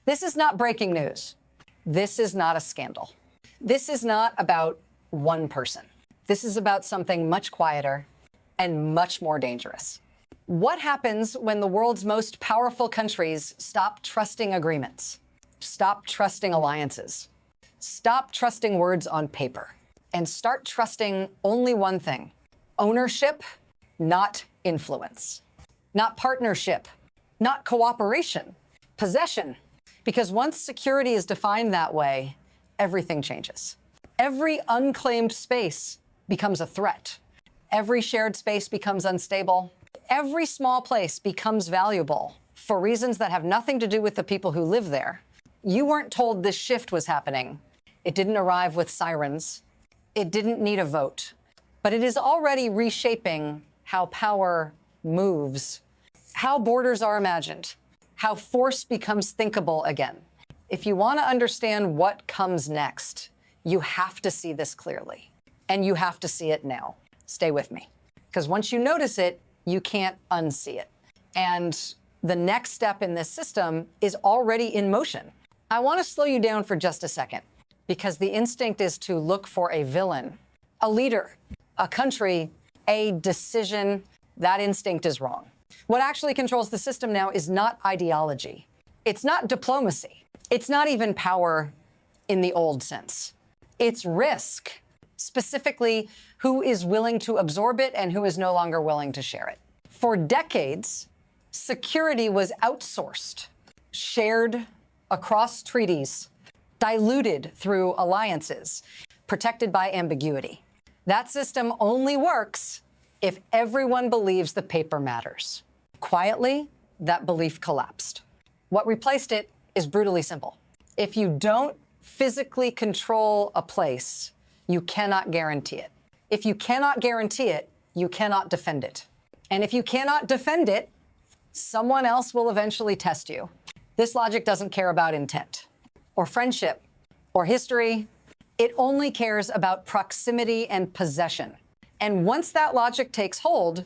This is not breaking news. This is not a scandal. This is not about one person. This is about something much quieter and much more dangerous. What happens when the world's most powerful countries stop trusting agreements, stop trusting alliances, stop trusting words on paper, and start trusting only one thing: ownership, not influence, not partnership, not cooperation, possession? Because once security is defined that way, everything changes. Every unclaimed space becomes a threat. Every shared space becomes unstable. Every small place becomes valuable for reasons that have nothing to do with the people who live there. You weren't told this shift was happening. It didn't arrive with sirens. It didn't need a vote. But it is already reshaping how power moves, how borders are imagined, how force becomes thinkable again. If you want to understand what comes next, you have to see this clearly. And you have to see it now. Stay with me. Because once you notice it, you can't unsee it. And the next step in this system is already in motion. I want to slow you down for just a second, because the instinct is to look for a villain, a leader, a country, a decision. That instinct is wrong. What actually controls the system now is not ideology. It's not diplomacy. It's not even power in the old sense. It's risk. Specifically, who is willing to absorb it and who is no longer willing to share it. For decades, security was outsourced, shared across treaties, diluted through alliances, protected by ambiguity. That system only works if everyone believes the paper matters. Quietly, that belief collapsed. What replaced it is brutally simple. If you don't physically control a place, you cannot guarantee it. If you cannot guarantee it, you cannot defend it. And if you cannot defend it, someone else will eventually test you. This logic doesn't care about intent or friendship or history. It only cares about proximity and possession. And once that logic takes hold,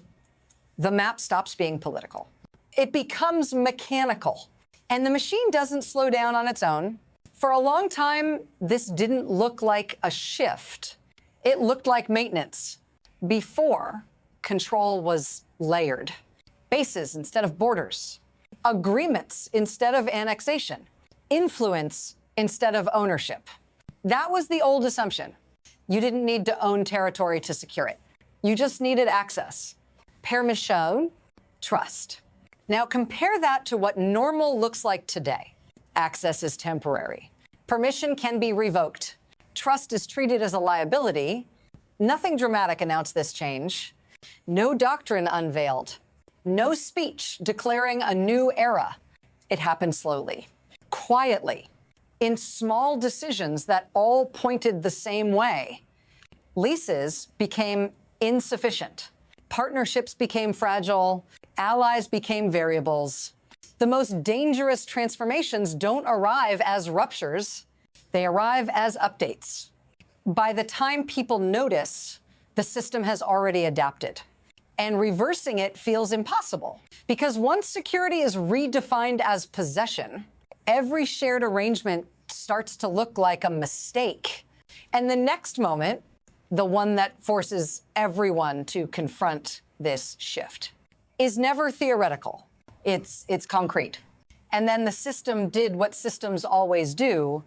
the map stops being political. It becomes mechanical. And the machine doesn't slow down on its own. For a long time, this didn't look like a shift. It looked like maintenance. Before, control was layered. Bases instead of borders. Agreements instead of annexation. Influence instead of ownership. That was the old assumption. You didn't need to own territory to secure it. You just needed access. Permission, trust. Now compare that to what normal looks like today. Access is temporary. Permission can be revoked. Trust is treated as a liability. Nothing dramatic announced this change. No doctrine unveiled. No speech declaring a new era. It happened slowly, quietly, in small decisions that all pointed the same way. Leases became insufficient. Partnerships became fragile. Allies became variables. The most dangerous transformations don't arrive as ruptures. They arrive as updates. By the time people notice, the system has already adapted. And reversing it feels impossible. Because once security is redefined as possession, every shared arrangement starts to look like a mistake. And the next moment, the one that forces everyone to confront this shift, is never theoretical. It's concrete. And then the system did what systems always do.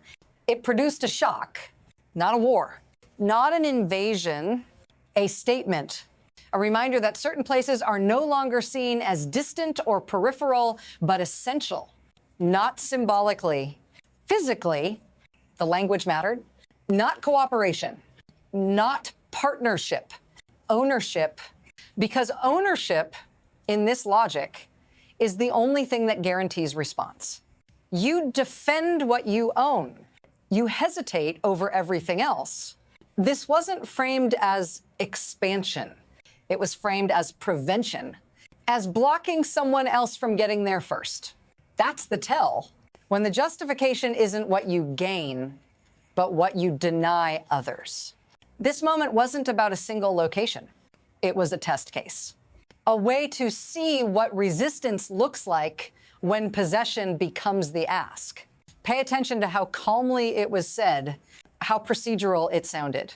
It produced a shock, not a war, not an invasion, a statement, a reminder that certain places are no longer seen as distant or peripheral, but essential, not symbolically. Physically, the language mattered, not cooperation, not partnership, ownership, because ownership in this logic is the only thing that guarantees response. You defend what you own. You hesitate over everything else. This wasn't framed as expansion. It was framed as prevention, as blocking someone else from getting there first. That's the tell. When the justification isn't what you gain, but what you deny others. This moment wasn't about a single location. It was a test case. A way to see what resistance looks like when possession becomes the ask. Pay attention to how calmly it was said, how procedural it sounded,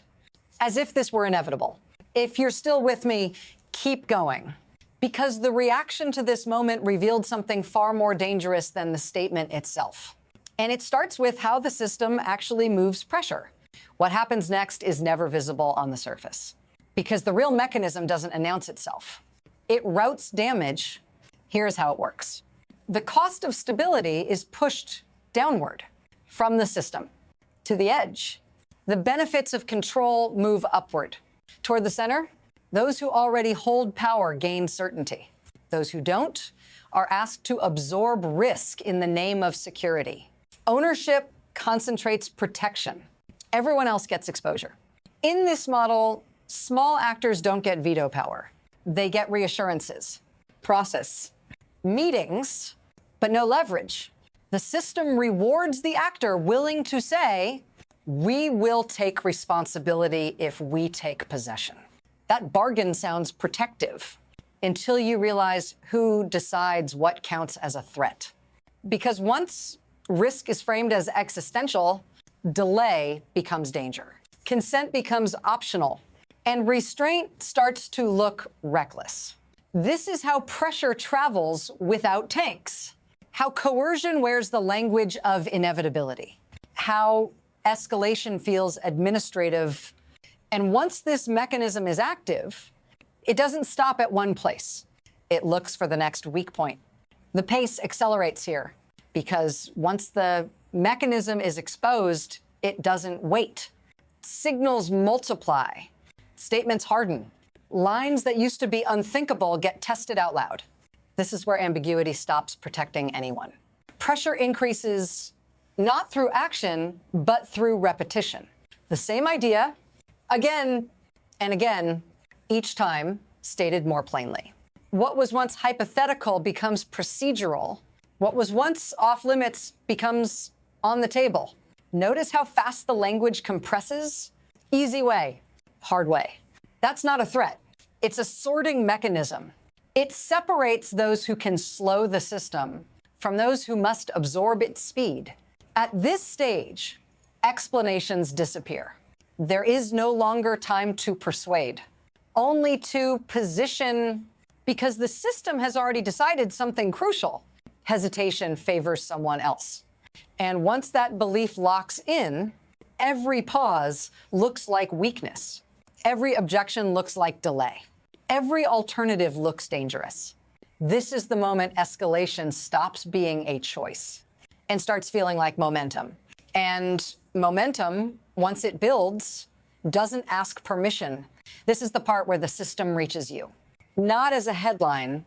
as if this were inevitable. If you're still with me, keep going. Because the reaction to this moment revealed something far more dangerous than the statement itself. And it starts with how the system actually moves pressure. What happens next is never visible on the surface, because the real mechanism doesn't announce itself. It routes damage. Here's how it works. The cost of stability is pushed downward from the system to the edge. The benefits of control move upward. Toward the center, those who already hold power gain certainty. Those who don't are asked to absorb risk in the name of security. Ownership concentrates protection. Everyone else gets exposure. In this model, small actors don't get veto power. They get reassurances, process, meetings, but no leverage. The system rewards the actor willing to say, we will take responsibility if we take possession. That bargain sounds protective until you realize who decides what counts as a threat. Because once risk is framed as existential, delay becomes danger. Consent becomes optional, and restraint starts to look reckless. This is how pressure travels without tanks, how coercion wears the language of inevitability, how escalation feels administrative. And once this mechanism is active, it doesn't stop at one place. It looks for the next weak point. The pace accelerates here because once the mechanism is exposed, it doesn't wait. Signals multiply. Statements harden. Lines that used to be unthinkable get tested out loud. This is where ambiguity stops protecting anyone. Pressure increases not through action, but through repetition. The same idea, again and again, each time stated more plainly. What was once hypothetical becomes procedural. What was once off limits becomes on the table. Notice how fast the language compresses? Easy way, hard way. That's not a threat. It's a sorting mechanism. It separates those who can slow the system from those who must absorb its speed. At this stage, explanations disappear. There is no longer time to persuade, only to position, because the system has already decided something crucial. Hesitation favors someone else. And once that belief locks in, every pause looks like weakness. Every objection looks like delay. Every alternative looks dangerous. This is the moment escalation stops being a choice and starts feeling like momentum. And momentum, once it builds, doesn't ask permission. This is the part where the system reaches you. Not as a headline,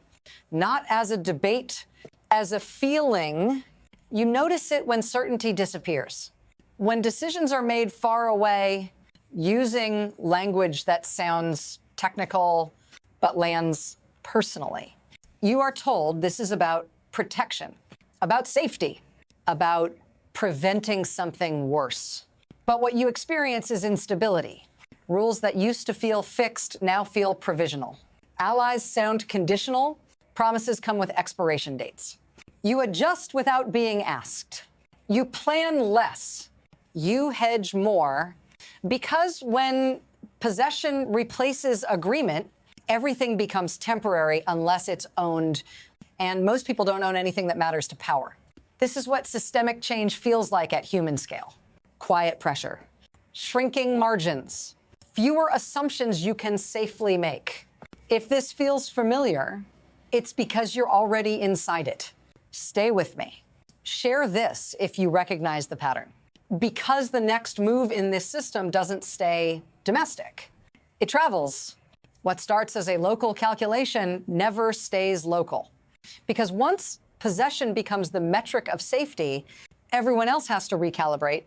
not as a debate, as a feeling. You notice it when certainty disappears. When decisions are made far away, using language that sounds technical but lands personally. You are told this is about protection, about safety, about preventing something worse. But what you experience is instability. Rules that used to feel fixed now feel provisional. Allies sound conditional. Promises come with expiration dates. You adjust without being asked. You plan less. You hedge more. Because when possession replaces agreement, everything becomes temporary unless it's owned. And most people don't own anything that matters to power. This is what systemic change feels like at human scale. Quiet pressure, shrinking margins, fewer assumptions you can safely make. If this feels familiar, it's because you're already inside it. Stay with me. Share this if you recognize the pattern. Because the next move in this system doesn't stay domestic. It travels. What starts as a local calculation never stays local. Because once possession becomes the metric of safety, everyone else has to recalibrate.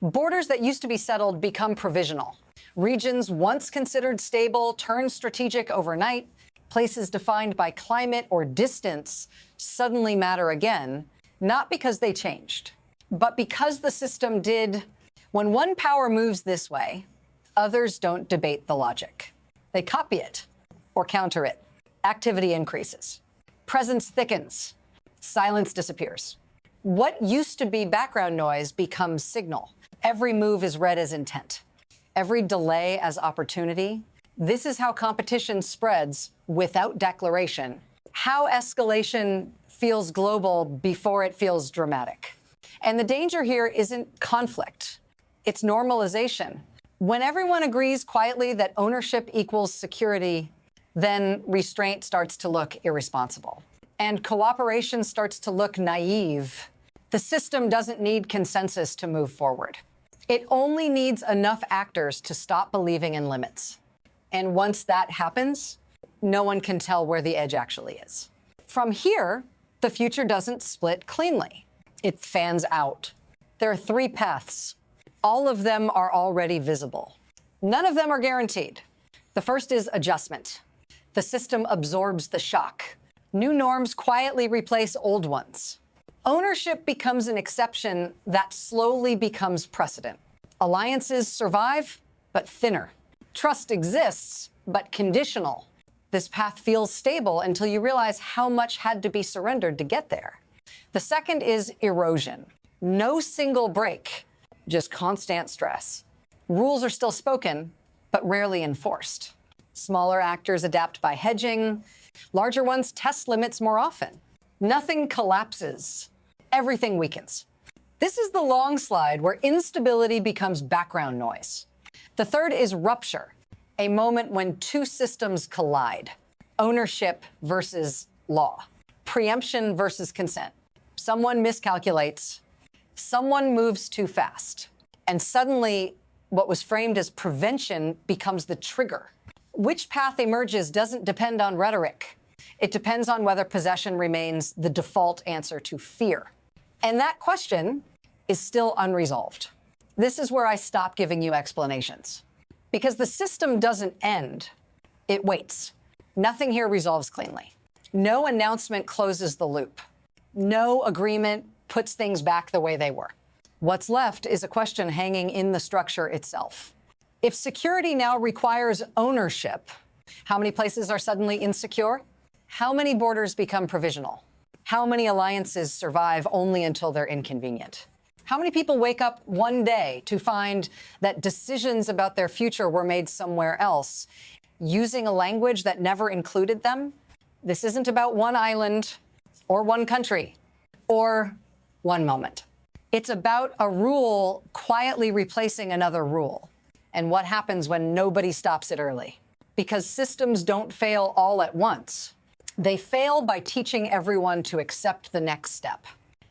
Borders that used to be settled become provisional. Regions once considered stable turn strategic overnight. Places defined by climate or distance suddenly matter again, not because they changed, but because the system did. When one power moves this way, others don't debate the logic. They copy it or counter it. Activity increases. Presence thickens. Silence disappears. What used to be background noise becomes signal. Every move is read as intent. Every delay as opportunity. This is how competition spreads without declaration. How escalation feels global before it feels dramatic. And the danger here isn't conflict. It's normalization. When everyone agrees quietly that ownership equals security, then restraint starts to look irresponsible. And cooperation starts to look naive. The system doesn't need consensus to move forward. It only needs enough actors to stop believing in limits. And once that happens, no one can tell where the edge actually is. From here, the future doesn't split cleanly. It fans out. There are 3 paths. All of them are already visible. None of them are guaranteed. The first is adjustment. The system absorbs the shock. New norms quietly replace old ones. Ownership becomes an exception that slowly becomes precedent. Alliances survive, but thinner. Trust exists, but conditional. This path feels stable until you realize how much had to be surrendered to get there. The second is erosion. No single break, just constant stress. Rules are still spoken, but rarely enforced. Smaller actors adapt by hedging. Larger ones test limits more often. Nothing collapses. Everything weakens. This is the long slide where instability becomes background noise. The third is rupture, a moment when 2 systems collide. Ownership versus law. Preemption versus consent. Someone miscalculates. Someone moves too fast. And suddenly, what was framed as prevention becomes the trigger. Which path emerges doesn't depend on rhetoric. It depends on whether possession remains the default answer to fear. And that question is still unresolved. This is where I stop giving you explanations. Because the system doesn't end, it waits. Nothing here resolves cleanly. No announcement closes the loop. No agreement puts things back the way they were. What's left is a question hanging in the structure itself. If security now requires ownership, how many places are suddenly insecure? How many borders become provisional? How many alliances survive only until they're inconvenient? How many people wake up one day to find that decisions about their future were made somewhere else, using a language that never included them? This isn't about one island or one country or one moment. It's about a rule quietly replacing another rule. And what happens when nobody stops it early? Because systems don't fail all at once. They fail by teaching everyone to accept the next step.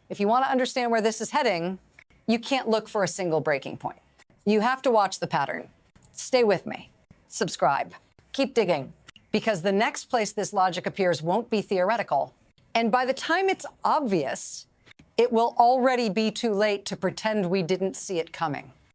If you want to understand where this is heading, you can't look for a single breaking point. You have to watch the pattern. Stay with me. Subscribe. Keep digging. Because the next place this logic appears won't be theoretical. And by the time it's obvious, it will already be too late to pretend we didn't see it coming.